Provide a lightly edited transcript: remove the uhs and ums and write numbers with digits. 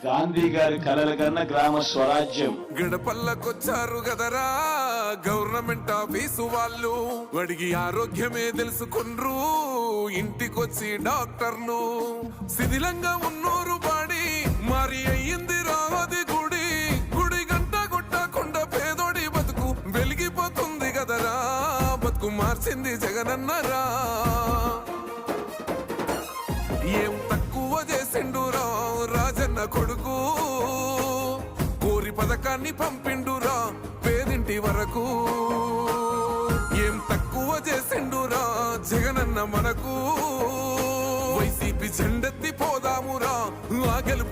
గాంధీ గారి కలల కన్నా గ్రామ స్వరాజ్యం. గడపల్లకొచ్చారు గదరా గవర్నమెంట్ ఆఫీసు వాళ్ళు, అడిగి ఆరోగ్యమే తెలుసుకుండ్రు ఇంటికొచ్చి డాక్టర్లు. శిథిలంగా ఉన్నోరు బాడి మరి అయ్యింది రావది గుడి, గుడి గంట కొట్టకుండా పేదోడి బతుకు వెలిగిపోతుంది గదరా, బతుకు మార్చింది జగనన్నరా. ఏం తక్కువ చేసిండురా రాజన్న కొడుకు, కోరి పథకాన్ని పంపిండురా పేదింటి వరకు. ఏం తక్కువ చేసిండురా జగనన్న మనకు, వైసీపీ జెండెత్తి పోదామురా ఆ గెలుపు